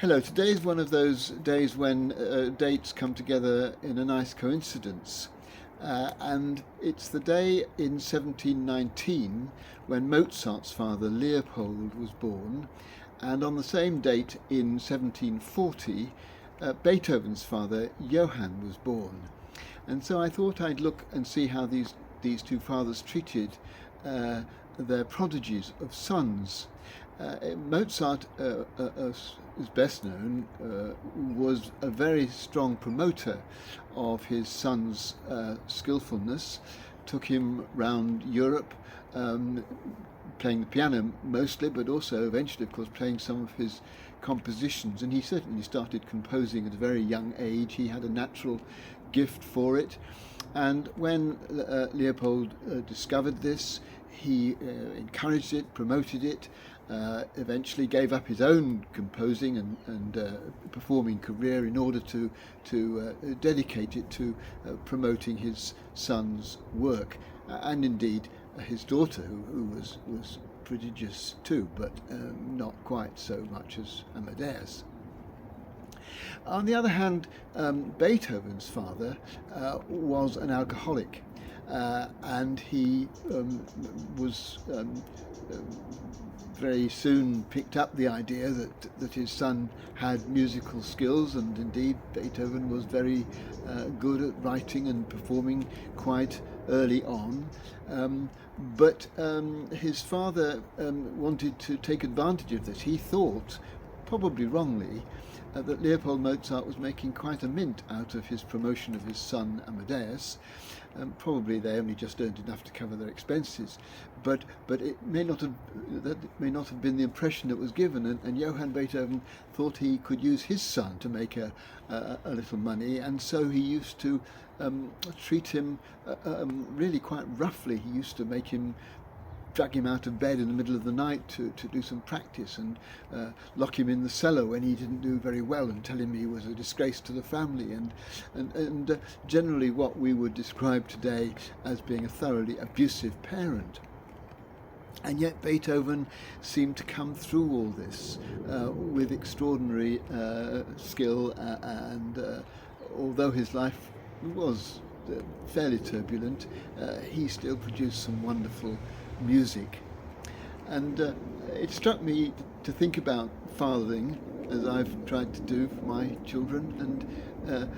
Hello, today is one of those days when dates come together in a nice coincidence. And it's the day in 1719 when Mozart's father Leopold was born, and on the same date in 1740 Beethoven's father Johann was born. And so I thought I'd look and see how these two fathers treated their prodigies of sons. Mozart, as is best known, was a very strong promoter of his son's skillfulness, took him round Europe, playing the piano mostly, but also eventually, of course, playing some of his compositions. And he certainly started composing at a very young age. He had a natural gift for it. And when Leopold discovered this, he encouraged it, promoted it, eventually gave up his own composing and performing career in order to dedicate it to promoting his son's work, and indeed his daughter, who was prodigious too, but not quite so much as Amadeus. On the other hand, Beethoven's father was an alcoholic, and he was very soon picked up the idea that his son had musical skills, and indeed Beethoven was very good at writing and performing quite early on. But his father wanted to take advantage of this. He thought, probably wrongly, that Leopold Mozart was making quite a mint out of his promotion of his son Amadeus. Probably they only just earned enough to cover their expenses, but that may not have been the impression that was given. And Johann Beethoven thought he could use his son to make a little money, and so he used to treat him really quite roughly. He used to drag him out of bed in the middle of the night to do some practice, and lock him in the cellar when he didn't do very well, and tell him he was a disgrace to the family, and generally what we would describe today as being a thoroughly abusive parent. And yet Beethoven seemed to come through all this with extraordinary skill, and although his life was fairly turbulent, he still produced some wonderful music. And it struck me to think about fathering, as I've tried to do for my children, and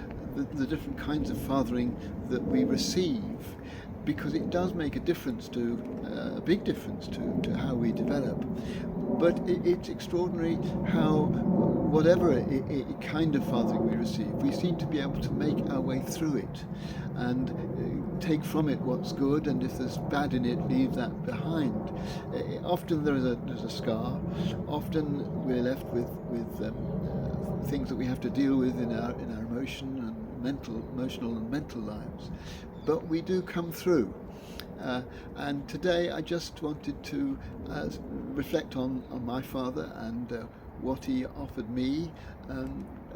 the different kinds of fathering that we receive, because it does make a difference a big difference to how we develop. But it's extraordinary how, whatever kind of fathering we receive, we seem to be able to make our way through it and take from it what's good, and if there's bad in it, leave that behind. Often there's a scar. Often we're left with things that we have to deal with in our emotional and mental lives. But we do come through. And today I just wanted to reflect on my father and what he offered me,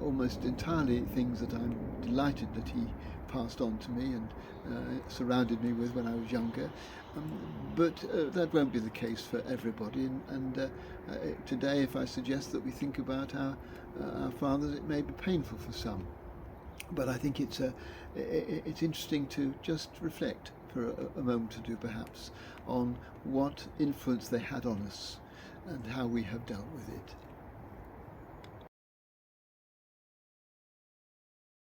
almost entirely things that I'm delighted that he passed on to me and surrounded me with when I was younger. But that won't be the case for everybody, and today if I suggest that we think about our fathers, it may be painful for some. But I think it's interesting to just reflect for a moment or two, perhaps, on what influence they had on us and how we have dealt with it.